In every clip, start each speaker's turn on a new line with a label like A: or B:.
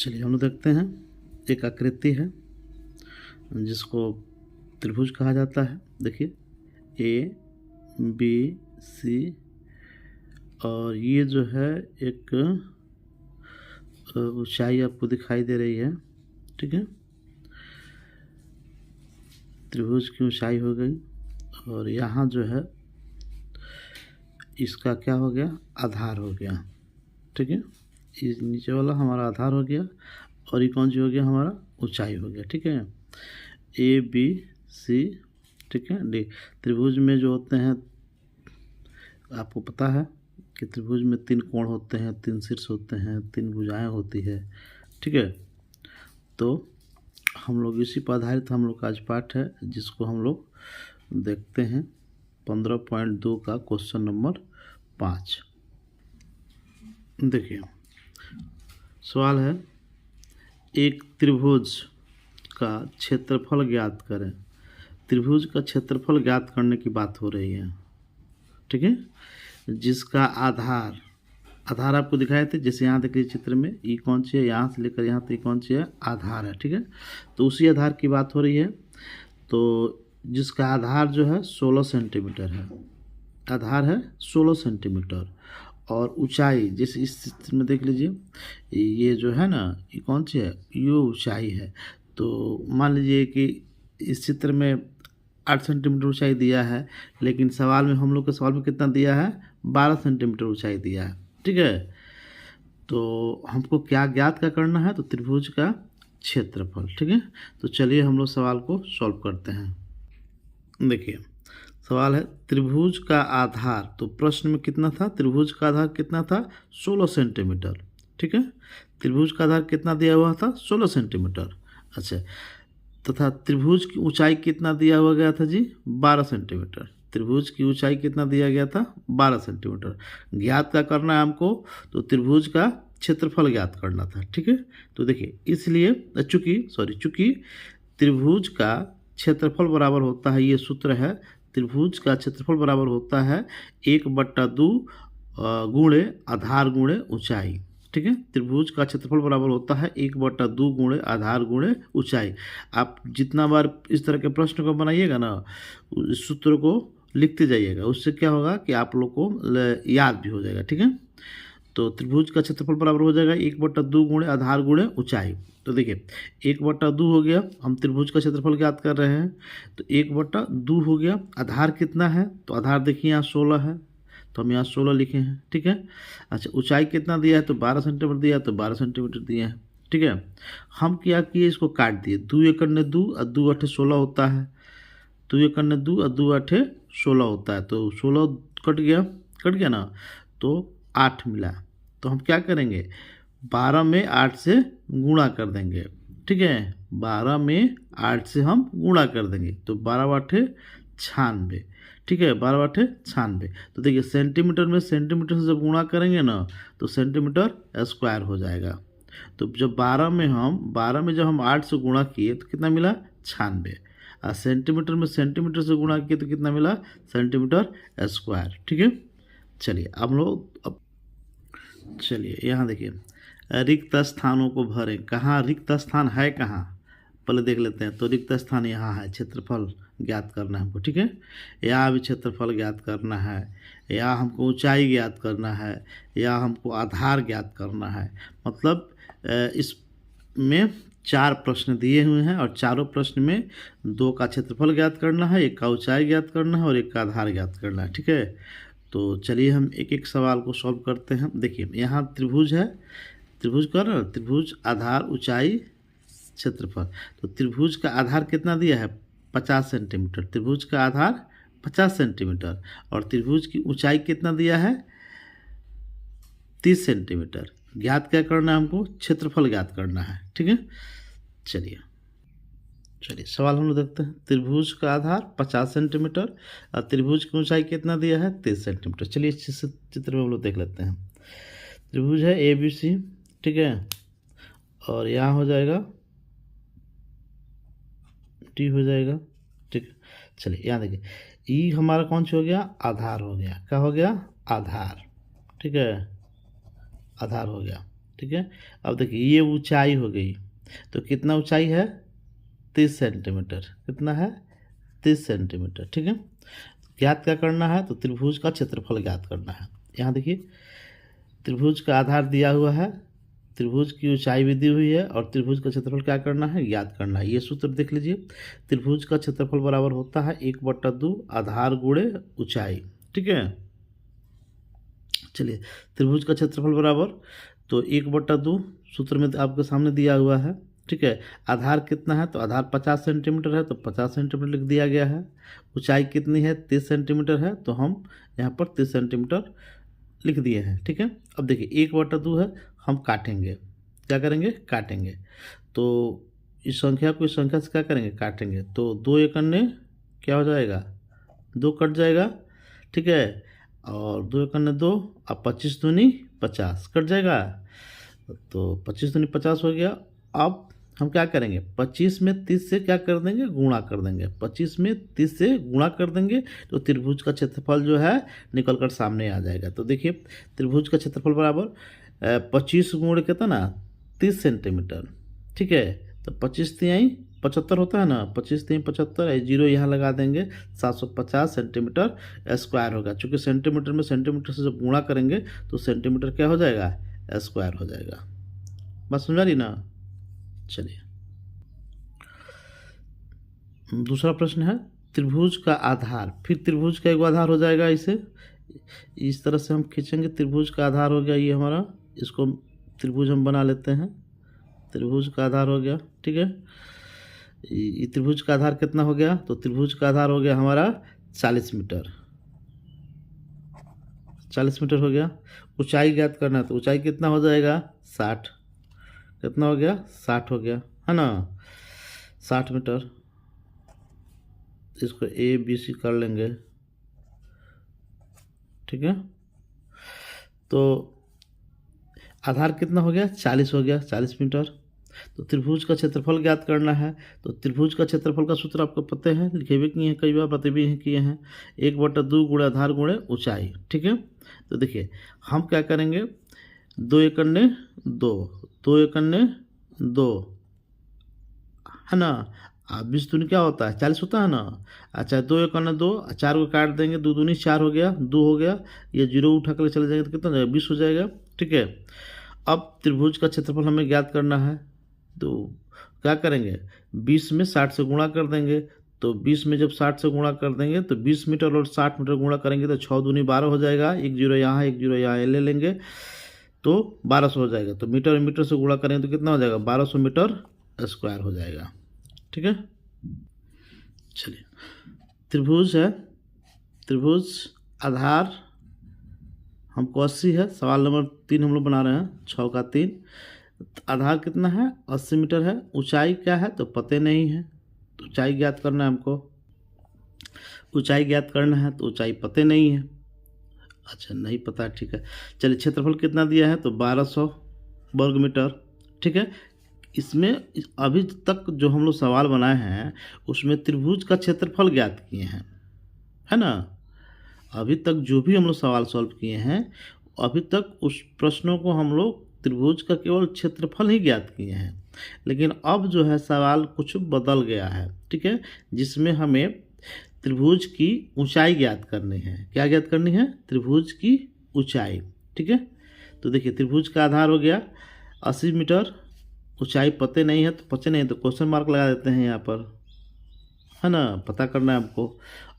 A: चलिए हम लोग देखते हैं, एक आकृति है जिसको त्रिभुज कहा जाता है। देखिए ए बी सी, और ये जो है एक ऊंचाई आपको दिखाई दे रही है। ठीक है, त्रिभुज की ऊंचाई हो गई, और यहाँ जो है इसका क्या हो गया, आधार हो गया। ठीक है, इस नीचे वाला हमारा आधार हो गया, और ये कौन सी हो गया, हमारा ऊंचाई हो गया। ठीक है, ए बी सी, ठीक है डी। त्रिभुज में जो होते हैं, आपको पता है कि त्रिभुज में 3 कोण होते हैं, 3 शीर्ष होते हैं, 3 भुजाएं होती है। ठीक है, तो हम लोग इसी पर आधारित हम लोग का आज पाठ है, जिसको हम लोग देखते हैं 15.2 का क्वेश्चन नंबर 5। देखिए सवाल है, एक त्रिभुज का क्षेत्रफल ज्ञात करें। त्रिभुज का क्षेत्रफल ज्ञात करने की बात हो रही है। ठीक है, जिसका आधार आपको दिखाए थे, जैसे यहाँ देखिए चित्र में, ई कौन सी है, यहाँ से लेकर यहाँ तक कौन सी है, आधार है। ठीक है, तो उसी आधार की बात हो रही है। तो जिसका आधार जो है 16 सेंटीमीटर है, आधार है 16 सेंटीमीटर, और ऊंचाई जैसे इस चित्र में देख लीजिए, ये जो है ना, ये कौन सी है, ये ऊंचाई है। तो मान लीजिए कि इस चित्र में 8 सेंटीमीटर ऊंचाई दिया है, लेकिन सवाल में, हम लोग के सवाल में कितना दिया है, 12 सेंटीमीटर ऊंचाई दिया है। ठीक है, तो हमको क्या ज्ञात का करना है, तो त्रिभुज का क्षेत्रफल। ठीक है, तो चलिए हम लोग सवाल को सॉल्व करते हैं। देखिए सवाल है, त्रिभुज का आधार, तो प्रश्न में कितना था, त्रिभुज का आधार कितना था, 16 सेंटीमीटर। ठीक है, त्रिभुज का आधार कितना दिया हुआ था, 16 सेंटीमीटर। अच्छा, तथा त्रिभुज की ऊंचाई कितना दिया हुआ गया था जी, 12 सेंटीमीटर। त्रिभुज की ऊंचाई कितना दिया गया था, 12 सेंटीमीटर। ज्ञात का करना है हमको, तो त्रिभुज का क्षेत्रफल ज्ञात करना था। ठीक है, तो देखिए इसलिए चूंकि त्रिभुज का क्षेत्रफल बराबर होता है, ये सूत्र है, त्रिभुज का क्षेत्रफल बराबर होता है 1/2 गुणे आधार गुणे ऊंचाई। ठीक है, त्रिभुज का क्षेत्रफल बराबर होता है 1/2 गुणे आधार गुणे ऊंचाई। आप जितना बार इस तरह के प्रश्न को बनाइएगा ना, इस सूत्र को लिखते जाइएगा, उससे क्या होगा कि आप लोग को याद भी हो जाएगा। ठीक है, तो त्रिभुज का क्षेत्रफल बराबर हो जाएगा 1/2 गुणे आधार गुणे ऊंचाई। तो देखिए 1/2 हो गया, हम त्रिभुज का क्षेत्रफल ज्ञात कर रहे हैं, तो 1/2 हो गया। आधार कितना है, तो आधार देखिए यहाँ 16 है, तो हम यहाँ 16 लिखे हैं। ठीक है, अच्छा ऊंचाई कितना दिया है, तो 12 सेंटीमीटर दिया है, तो 12 सेंटीमीटर दिए हैं। ठीक है, हम क्या किए, इसको काट दिए, 2 एकड़ ने 2 और 2 8 16 होता है, 2 एकड़ ने 2 और 2 8 16 होता है, तो 16 कट गया ना, तो 8 मिला। तो हम क्या करेंगे, 12 में 8 से गुणा कर देंगे। ठीक है, 12 में 8 से हम गुणा कर देंगे, तो 12 × 96। ठीक है, 12 96। तो देखिए सेंटीमीटर में सेंटीमीटर से जब गुणा करेंगे ना, तो सेंटीमीटर स्क्वायर हो जाएगा। तो जब 12 में जब हम 8 से गुणा किए, तो कितना मिला, 96। और सेंटीमीटर में सेंटीमीटर से गुणा किए, तो कितना मिला, सेंटीमीटर स्क्वायर। ठीक है, चलिए हम लोग चलिए यहाँ देखिए, रिक्त स्थानों को भरें। कहाँ रिक्त स्थान है, कहाँ, पहले देख लेते हैं। तो रिक्त स्थान यहाँ है, क्षेत्रफल ज्ञात करना है हमको। ठीक है, यहाँ भी क्षेत्रफल ज्ञात करना है, या हमको ऊंचाई ज्ञात करना है, या हमको आधार ज्ञात करना है। मतलब इसमें 4 प्रश्न दिए हुए हैं, और चारों प्रश्न में 2 का क्षेत्रफल ज्ञात करना है, 1 का ऊंचाई ज्ञात करना है, और 1 का आधार ज्ञात करना है। ठीक है, तो चलिए हम एक एक सवाल को सॉल्व करते हैं। देखिए यहाँ त्रिभुज है, त्रिभुज का ना, त्रिभुज आधार ऊंचाई क्षेत्रफल। तो त्रिभुज का आधार कितना दिया है, 50 सेंटीमीटर। त्रिभुज का आधार 50 सेंटीमीटर, और त्रिभुज की ऊंचाई कितना दिया है, 30 सेंटीमीटर। ज्ञात क्या करना है हमको, क्षेत्रफल ज्ञात करना है। ठीक है, चलिए सवाल हम लोग देखते हैं। त्रिभुज का आधार 50 सेंटीमीटर और त्रिभुज की ऊंचाई कितना दिया है, 30 सेंटीमीटर। चलिए इस चित्र में हम लोग देख लेते हैं। त्रिभुज है ABC। ठीक है, और यहाँ हो जाएगा D हो जाएगा। ठीक है, चलिए यहाँ देखिए, ई हमारा कौन सा हो गया, आधार हो गया। क्या हो गया, आधार। ठीक है, आधार हो गया। ठीक है। अब देखिए ये ऊंचाई हो गई, तो कितना ऊंचाई है 30 सेंटीमीटर, कितना है 30 सेंटीमीटर, ठीक है। ज्ञात क्या करना है, तो त्रिभुज का क्षेत्रफल ज्ञात करना है। यहाँ देखिए त्रिभुज का आधार दिया हुआ है, त्रिभुज की ऊंचाई भी दी हुई है और त्रिभुज का क्षेत्रफल क्या करना है, ज्ञात करना है। ये सूत्र देख लीजिए, त्रिभुज का क्षेत्रफल बराबर होता है 1/2 आधार गुणे ऊंचाई, ठीक है। चलिए त्रिभुज का क्षेत्रफल बराबर, तो 1/2 सूत्र में आपके सामने दिया हुआ है, ठीक है। आधार कितना है, तो आधार 50 सेंटीमीटर है, तो 50 सेंटीमीटर लिख दिया गया है। ऊंचाई कितनी है 30 सेंटीमीटर है, तो हम यहाँ पर 30 सेंटीमीटर लिख दिए हैं, ठीक है। अब देखिए 1/2 है, हम काटेंगे, क्या करेंगे, काटेंगे। तो इस संख्या को इस संख्या से क्या करेंगे, काटेंगे। तो 2 एकन्ने क्या हो जाएगा, 2 कट जाएगा, ठीक है। और 2 एकन्ने 2, अब 25 दूनी 50 कट जाएगा, तो 25 दूनी 50 हो गया। अब हम क्या करेंगे, 25 में 30 से क्या कर देंगे, गुणा कर देंगे। 25 में 30 से गुणा कर देंगे तो त्रिभुज का क्षेत्रफल जो है निकल कर सामने आ जाएगा। तो देखिए त्रिभुज का क्षेत्रफल बराबर 25 गुण कितना 30 सेंटीमीटर, ठीक है। तो 25 तिहाई 75 होता है ना, 25 तिहाई 75, जीरो यहाँ लगा देंगे, 750 सेंटीमीटर स्क्वायर होगा। चूँकि सेंटीमीटर में सेंटीमीटर से जब गुणा करेंगे तो सेंटीमीटर क्या हो जाएगा, स्क्वायर हो जाएगा। बात समझा रही ना। चलिए दूसरा प्रश्न है, त्रिभुज का आधार, फिर त्रिभुज का एक आधार हो जाएगा, इसे इस तरह से हम खींचेंगे, त्रिभुज का आधार हो गया ये हमारा, इसको त्रिभुज हम बना लेते हैं, त्रिभुज का आधार हो गया, ठीक है। ये त्रिभुज का आधार कितना हो गया, तो त्रिभुज का आधार हो गया हमारा 40 मीटर, 40 मीटर हो गया। ऊंचाई ज्ञात करना है, तो ऊंचाई कितना हो जाएगा 60, कितना हो गया 60 हो गया, है ना, 60 मीटर। इसको ABC कर लेंगे, ठीक है। तो आधार कितना हो गया 40 हो गया, 40 मीटर। तो त्रिभुज का क्षेत्रफल ज्ञात करना है, तो त्रिभुज का क्षेत्रफल का सूत्र आपको पता है, लिखे भी किए हैं, कई बार बते भी किए हैं, 1/2 गुणे आधार गुणे ऊंचाई, ठीक है। तो देखिए हम क्या करेंगे, 2 एकन्ने 2, 2 एकन्ने 2, है ना। 20 दूनी क्या होता है 40 होता है ना। अच्छा 2 एकन्ने 2, 4 को काट देंगे, 2 दूनी 4 हो गया, 2 हो गया, ये जीरो उठा कर चले जाएंगे तो कितना हो जाएगा 20 हो जाएगा, ठीक है। अब त्रिभुज का क्षेत्रफल हमें ज्ञात करना है, तो क्या करेंगे 20 में 60 से गुणा कर देंगे। तो 20 में जब 60 से गुणा कर देंगे तो 20 मीटर और 60 मीटर गुणा करेंगे तो 6 दूनी 12 हो जाएगा, एक जीरो यहाँ एक जीरो यहाँ ले लेंगे तो 1200 हो जाएगा। तो मीटर मीटर से गुणा करेंगे तो कितना हो जाएगा 1200 मीटर स्क्वायर हो जाएगा, ठीक है। चलिए त्रिभुज है, त्रिभुज आधार हमको 80 है, सवाल नंबर 3 हम लोग बना रहे हैं, 6 का 3। आधार कितना है 80 मीटर है, ऊंचाई क्या है तो पते नहीं है, तो ऊंचाई ज्ञात करना है हमको, ऊंचाई ज्ञात करना है तो ऊंचाई पते नहीं है, अच्छा नहीं पता, ठीक है। चलिए क्षेत्रफल कितना दिया है तो 1200 वर्ग मीटर, ठीक है। इसमें अभी तक जो हम लोग सवाल बनाए हैं उसमें त्रिभुज का क्षेत्रफल ज्ञात किए हैं, है ना। अभी तक जो भी हम लोग सवाल सॉल्व किए हैं अभी तक उस प्रश्नों को हम लोग त्रिभुज का केवल क्षेत्रफल ही ज्ञात किए हैं, लेकिन अब जो है सवाल कुछ बदल गया है, ठीक है, जिसमें हमें त्रिभुज की ऊंचाई ज्ञात करनी है। क्या ज्ञात करनी है, त्रिभुज की ऊंचाई, ठीक है। तो देखिए त्रिभुज का आधार हो गया 80 मीटर, ऊंचाई पते नहीं है तो पते नहीं है तो क्वेश्चन मार्क लगा देते हैं यहाँ पर, है ना, पता करना है हमको।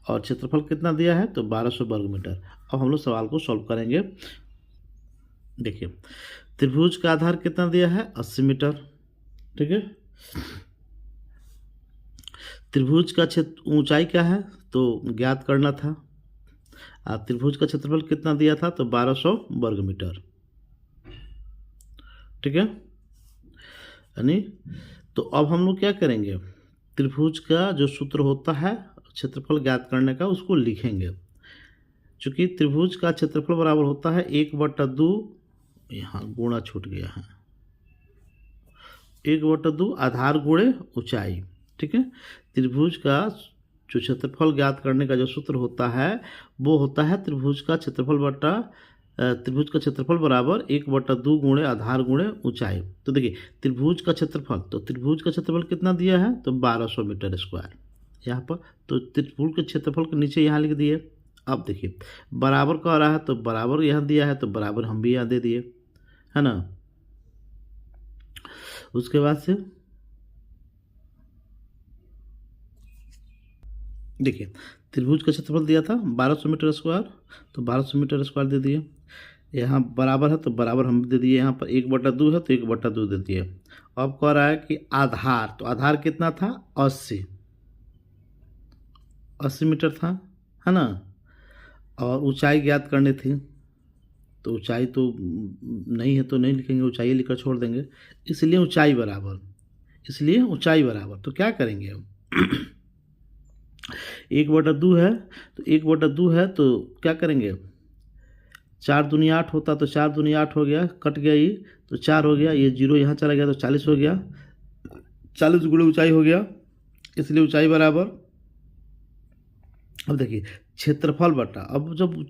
A: और क्षेत्रफल कितना दिया है तो 1200 वर्ग मीटर। अब हम लोग सवाल को सॉल्व करेंगे। देखिए त्रिभुज का आधार कितना दिया है 80 मीटर, ठीक है। त्रिभुज का क्षेत्र ऊंचाई क्या है तो ज्ञात करना था, त्रिभुज का क्षेत्रफल कितना दिया था तो 1200 वर्ग मीटर, ठीक है। यानी तो अब हम लोग क्या करेंगे, त्रिभुज का जो सूत्र होता है क्षेत्रफल ज्ञात करने का उसको लिखेंगे। चूँकि त्रिभुज का क्षेत्रफल बराबर होता है 1/2, यहाँ गुणा छूट गया है, 1/2 आधार गुणे ऊंचाई, ठीक है। त्रिभुज का जो क्षेत्रफल ज्ञात करने का जो सूत्र होता है वो होता है त्रिभुज का क्षेत्रफल बटा त्रिभुज का क्षेत्रफल बराबर 1/2 गुणे आधार गुणे ऊंचाई। तो देखिए त्रिभुज का क्षेत्रफल, तो त्रिभुज का क्षेत्रफल कितना दिया है, तो 1200 मीटर स्क्वायर यहाँ पर। तो त्रिभुज के क्षेत्रफल के नीचे यहाँ लिख दिए। अब देखिए बराबर कह रहा है तो बराबर यहाँ दिया है, तो बराबर हम भी यहाँ दे दिए, है ना। उसके बाद से देखिए त्रिभुज का क्षेत्रफल दिया था 1200 मीटर स्क्वायर, तो 1200 मीटर स्क्वायर दे दिए। यहाँ बराबर है तो बराबर हम दे दिए, यहाँ पर 1/2 है तो 1/2 दे दिए। अब कह रहा है कि आधार, तो आधार कितना था, 80 मीटर था, है ना। और ऊंचाई ज्ञात करनी थी, तो ऊंचाई तो नहीं है तो नहीं लिखेंगे, ऊंचाई लिखकर छोड़ देंगे। इसलिए ऊंचाई बराबर, तो क्या करेंगे हम 1/2 है, तो 1/2 है तो क्या करेंगे, 4 दूनी 8 होता, तो 4 दूनी 8 हो गया, कट गया ये, तो 4 हो गया, ये 0 यहाँ चला गया तो 40 हो गया, 40 गुणे ऊंचाई हो गया, इसलिए ऊंचाई बराबर। अब देखिए क्षेत्रफल बटा, अब जब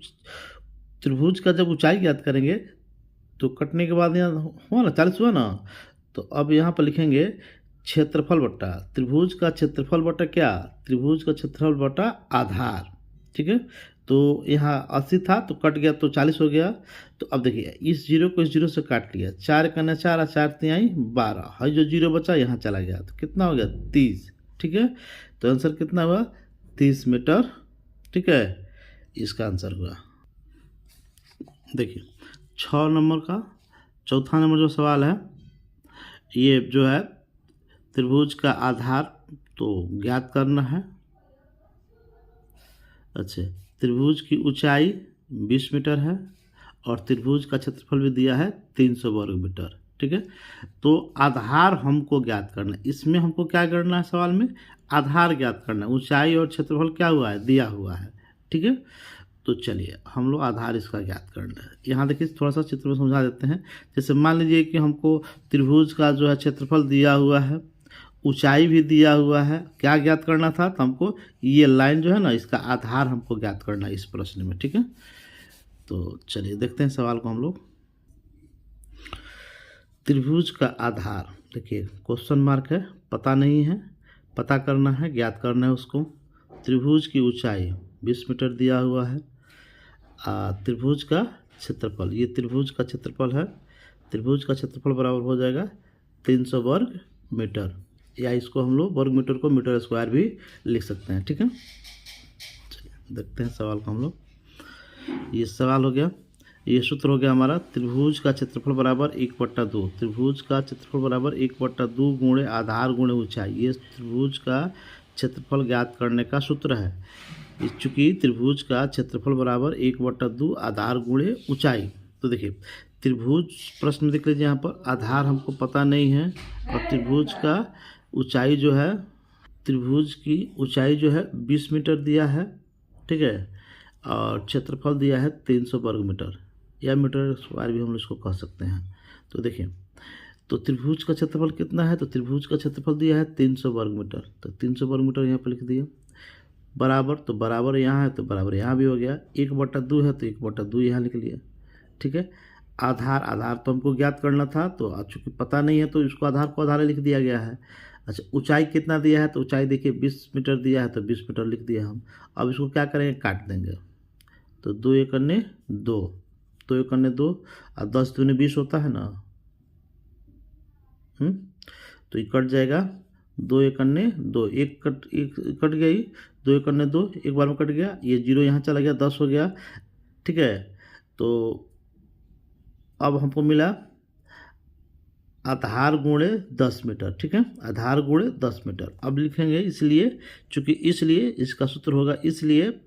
A: त्रिभुज का जब ऊंचाई ज्ञात करेंगे तो कटने के बाद यहाँ हुआ ना 40 हुआ ना, तो अब यहाँ पर लिखेंगे क्षेत्रफल बटा त्रिभुज का क्षेत्रफल बटा क्या, त्रिभुज का क्षेत्रफल बटा आधार, ठीक है। तो यहाँ 80 था तो कट गया तो 40 हो गया। तो अब देखिए इस 0 को इस 0 से काट लिया, 4 कन्या 4 और 4 तिहाई 12, है जो 0 बचा यहाँ चला गया, तो कितना हो गया 30, ठीक है। तो आंसर कितना हुआ 30 मीटर, ठीक है, इसका आंसर हुआ। देखिए 6 नंबर का चौथा नंबर जो सवाल है, ये जो है त्रिभुज का आधार तो ज्ञात करना है। अच्छा, त्रिभुज की ऊंचाई 20 मीटर है और त्रिभुज का क्षेत्रफल भी दिया है 300 वर्ग मीटर, ठीक है। तो आधार हमको ज्ञात करना है, इसमें हमको क्या करना है, सवाल में आधार ज्ञात करना है, ऊंचाई और क्षेत्रफल क्या हुआ है, दिया हुआ है, ठीक है। तो चलिए हम लोग आधार इसका ज्ञात करना है। यहाँ देखिए थोड़ा सा चित्र में समझा देते हैं। जैसे मान लीजिए कि हमको त्रिभुज का जो है क्षेत्रफल दिया हुआ है, ऊंचाई भी दिया हुआ है, क्या ज्ञात करना था, तो हमको ये लाइन जो है ना इसका आधार हमको ज्ञात करना है इस प्रश्न में, ठीक है। तो चलिए देखते हैं सवाल को हम लोग। त्रिभुज का आधार, देखिए क्वेश्चन मार्क है, पता नहीं है, पता करना है, ज्ञात करना है उसको। त्रिभुज की ऊंचाई 20 मीटर दिया हुआ है, त्रिभुज का क्षेत्रफल, ये त्रिभुज का क्षेत्रफल है, त्रिभुज का क्षेत्रफल बराबर हो जाएगा 300 वर्ग मीटर, या इसको हम लोग वर्ग मीटर को मीटर स्क्वायर भी लिख सकते हैं, ठीक है। चलिए देखते हैं सवाल को हम लोग। ये सवाल हो गया, ये सूत्र हो गया हमारा, त्रिभुज का क्षेत्रफल बराबर 1/2, त्रिभुज का क्षेत्रफल बराबर 1/2 गुणे आधार गुणे ऊंचाई, ये त्रिभुज का क्षेत्रफल ज्ञात करने का सूत्र है। चूँकि त्रिभुज का क्षेत्रफल बराबर 1/2 आधार गुणे ऊंचाई। तो देखिए त्रिभुज प्रश्न देख लीजिए, यहाँ पर आधार हमको पता नहीं है और त्रिभुज का ऊंचाई जो है, त्रिभुज की ऊंचाई जो है 20 मीटर दिया है, ठीक है, और क्षेत्रफल दिया है 300 वर्ग मीटर या मीटर स्क्वायर भी हम इसको कह सकते हैं। तो देखिए तो त्रिभुज का क्षेत्रफल कितना है, तो त्रिभुज का क्षेत्रफल दिया है 300 वर्ग मीटर, तो 300 वर्ग मीटर यहाँ पर लिख दिया, बराबर, तो बराबर यहाँ है तो बराबर यहाँ भी हो गया, 1/2 है तो 1/2 यहाँ लिख लिया, ठीक है। आधार, आधार तो हमको ज्ञात करना था, तो चूँकि पता नहीं है तो इसको आधार को आधार लिख दिया गया है। अच्छा, ऊंचाई कितना दिया है, तो ऊंचाई देखिए 20 मीटर दिया है तो 20 मीटर लिख दिया हम। अब इसको क्या करेंगे, काट देंगे, तो 2 एकन्ने 2, 2 एकन्ने 2 और 10 दूनी 20 होता है ना, तो ये कट जाएगा, 2 एकन्ने 2, एक कट गई, 2 एकन्ने 2 एक बार में कट गया, ये 0 यहाँ चला गया, 10 हो गया, ठीक है। तो अब हमको मिला आधार गुणे 10 मीटर, ठीक है, आधार गुणे 10 मीटर। अब लिखेंगे इसलिए, चूँकि इसलिए इसका सूत्र होगा, इसलिए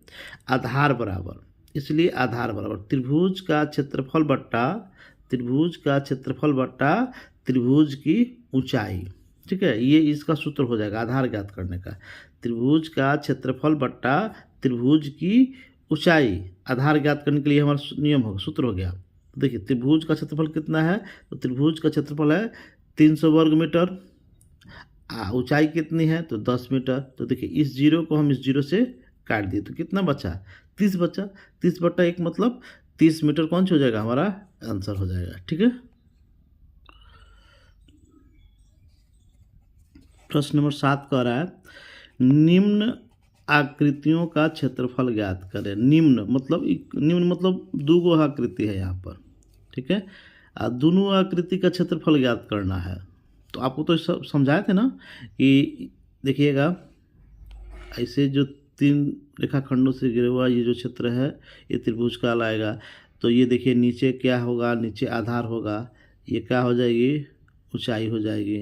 A: आधार बराबर, इसलिए आधार बराबर त्रिभुज का क्षेत्रफल बट्टा, त्रिभुज का क्षेत्रफल बट्टा त्रिभुज की ऊंचाई, ठीक है, ये इसका सूत्र हो जाएगा आधार ज्ञात करने का। त्रिभुज का क्षेत्रफल बट्टा त्रिभुज की ऊंचाई, आधार ज्ञात करने के लिए हमारा नियम होगा, सूत्र हो गया। देखिए त्रिभुज का क्षेत्रफल कितना है, तो त्रिभुज का क्षेत्रफल है 300 वर्ग मीटर, ऊंचाई कितनी है, तो 10 मीटर। तो देखिए इस 0 को हम इस 0 से काट दिए तो कितना बचा, 30 बचा, 30/1 मतलब 30 मीटर कौन सा हो जाएगा, हमारा आंसर हो जाएगा। ठीक है, प्रश्न नंबर 7 कह रहा है निम्न आकृतियों का क्षेत्रफल ज्ञात करें। निम्न मतलब दो गो आकृति है यहाँ पर। ठीक है, दोनों आकृति का क्षेत्रफल ज्ञात करना है। तो आपको तो सब समझाए थे ना कि देखिएगा, ऐसे जो 3 रेखाखंडों से घिरा हुआ ये जो क्षेत्र है ये त्रिभुज कहलाएगा। तो ये देखिए नीचे क्या होगा, नीचे आधार होगा, ये क्या हो जाएगी, ऊंचाई हो जाएगी,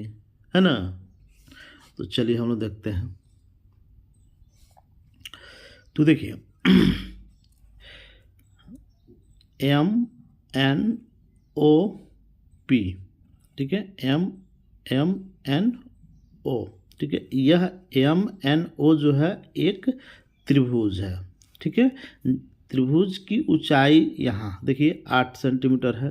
A: है ना। तो चलिए हम लोग देखते हैं। तो देखिए MNOP, ठीक है, MNO, ठीक है, यह MNO जो है एक त्रिभुज है। ठीक है, त्रिभुज की ऊंचाई यहाँ देखिए 8 सेंटीमीटर है,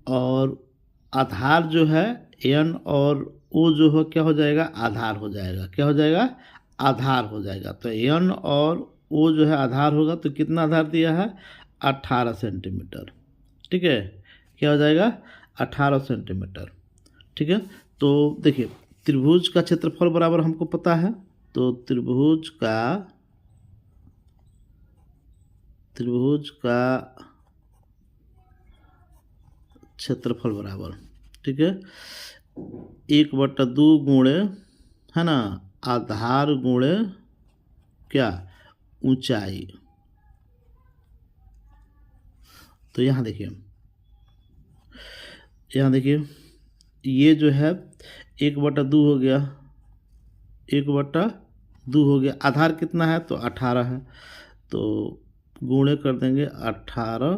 A: और आधार जो है N और O जो है क्या हो जाएगा, आधार हो जाएगा। क्या हो जाएगा, आधार हो जाएगा। तो N और O जो है आधार होगा, तो कितना आधार दिया है, 18 सेंटीमीटर। ठीक है, क्या हो जाएगा, 18 सेंटीमीटर। ठीक है, तो देखिए त्रिभुज का क्षेत्रफल बराबर हमको पता है, तो त्रिभुज का क्षेत्रफल बराबर, ठीक है, 1/2 गुणे, है ना, आधार गुणे क्या, ऊंचाई। तो यहाँ देखिए ये जो है 1/2 हो गया, 1/2 हो गया। आधार कितना है, तो 18 है, तो गुणे कर देंगे 18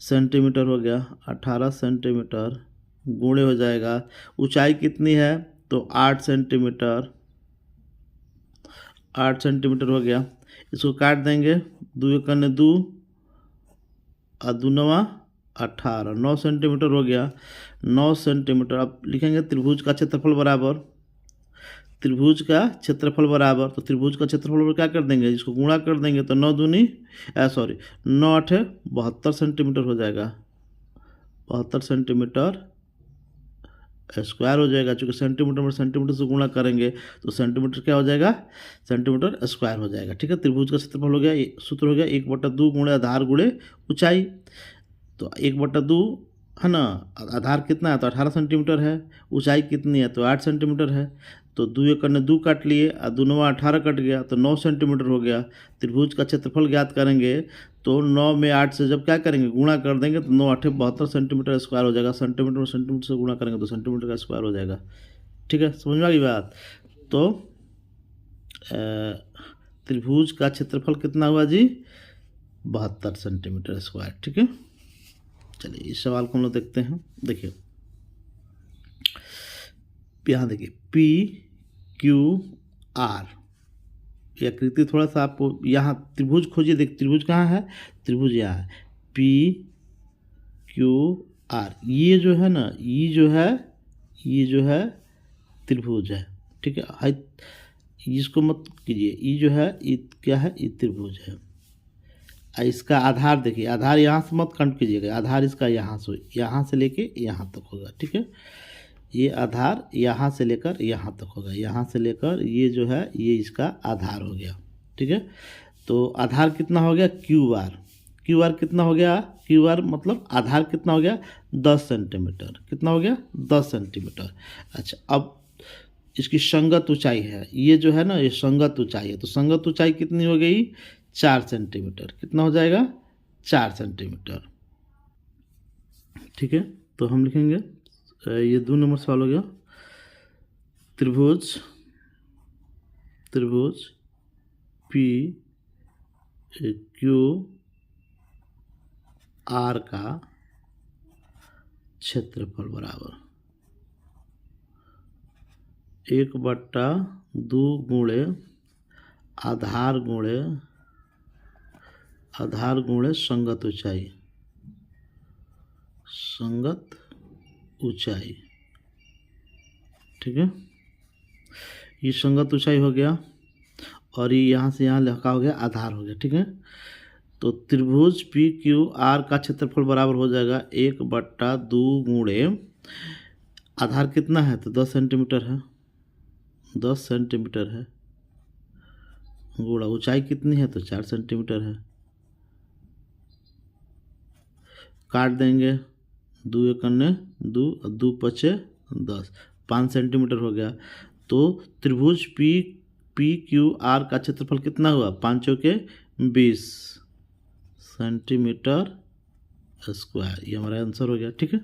A: सेंटीमीटर हो गया। 18 सेंटीमीटर गुणे हो जाएगा, ऊंचाई कितनी है, तो 8 सेंटीमीटर, 8 सेंटीमीटर हो गया। इसको काट देंगे, 2 एकने 2 और 2 9 18, 9 सेंटीमीटर हो गया। 9 सेंटीमीटर। अब लिखेंगे त्रिभुज का क्षेत्रफल बराबर, त्रिभुज का क्षेत्रफल बराबर, तो त्रिभुज का क्षेत्रफल बराबर क्या कर देंगे, इसको गुणा कर देंगे, तो 9 दूनी 9 8 72 सेंटीमीटर हो जाएगा। 72 सेंटीमीटर स्क्वायर हो जाएगा। चूँकि सेंटीमीटर में सेंटीमीटर से गुणा करेंगे तो सेंटीमीटर क्या हो जाएगा, सेंटीमीटर स्क्वायर हो जाएगा। ठीक है, त्रिभुज का क्षेत्रफल हो गया, सूत्र हो गया 1/2 गुणे आधार गुणे ऊंचाई। तो 1/2 है ना, आधार कितना है, तो 18 सेंटीमीटर है, ऊंचाई कितनी है, तो 8 सेंटीमीटर है। तो 2 एकने 2 काट लिए और 2 9 18 कट गया, तो 9 सेंटीमीटर हो गया। त्रिभुज का क्षेत्रफल ज्ञात करेंगे तो 9 में 8 से जब क्या करेंगे, गुणा कर देंगे, तो 9 8 72 सेंटीमीटर स्क्वायर हो जाएगा। सेंटीमीटर में सेंटीमीटर से गुणा करेंगे तो सेंटीमीटर का स्क्वायर हो जाएगा। ठीक है, समझ में आ गई बात। तो त्रिभुज का क्षेत्रफल कितना हुआ जी, 72 सेंटीमीटर स्क्वायर। ठीक है, चलिए इस सवाल को हम लोग देखते हैं। देखिए यहाँ देखिए PQR, ये आकृति थोड़ा सा आपको यहाँ त्रिभुज खोजिए, देख त्रिभुज कहाँ है, त्रिभुज यहाँ है, PQR। ये जो है ना, ये जो है त्रिभुज है। ठीक है, इसको मत कीजिए, ये जो है ये क्या है, ये त्रिभुज है। इसका आधार देखिए, आधार यहाँ से मत काउंट कीजिएगा, आधार इसका यहाँ से लेके यहाँ तक होगा। ठीक है, ये आधार यहाँ से लेकर यहाँ तक होगा, यहाँ से लेकर ये जो है ये इसका आधार हो गया। ठीक है, तो आधार कितना हो गया, QR कितना हो गया, QR मतलब आधार कितना हो गया, 10 सेंटीमीटर। कितना हो गया, 10 सेंटीमीटर। अच्छा, अब इसकी संगत ऊंचाई है, ये जो है ना ये संगत ऊंचाई है, तो संगत ऊंचाई कितनी हो गई, 4 सेंटीमीटर। कितना हो जाएगा, 4 सेंटीमीटर। ठीक है, तो हम लिखेंगे ये 2 नंबर सवाल हो गया। त्रिभुज PQR का क्षेत्रफल बराबर 1/2 गुणे आधार गुणे संगत ऊंचाई। ठीक है, ये संगत ऊंचाई हो गया, और ये यहाँ से यहाँ लगा हो गया आधार हो गया, ठीक है। तो त्रिभुज पी क्यू आर का क्षेत्रफल बराबर हो जाएगा 1/2 गुणे आधार कितना है तो 10 सेंटीमीटर है, 10 सेंटीमीटर है, गुणा ऊंचाई कितनी है तो 4 सेंटीमीटर है। काट देंगे, 2 एकन्ने 2 और 2 पचे 10, 5 सेंटीमीटर हो गया। तो त्रिभुज पी क्यू आर का क्षेत्रफल कितना हुआ, 5 चौके 20 सेंटीमीटर स्क्वायर, ये हमारा आंसर हो गया, ठीक है।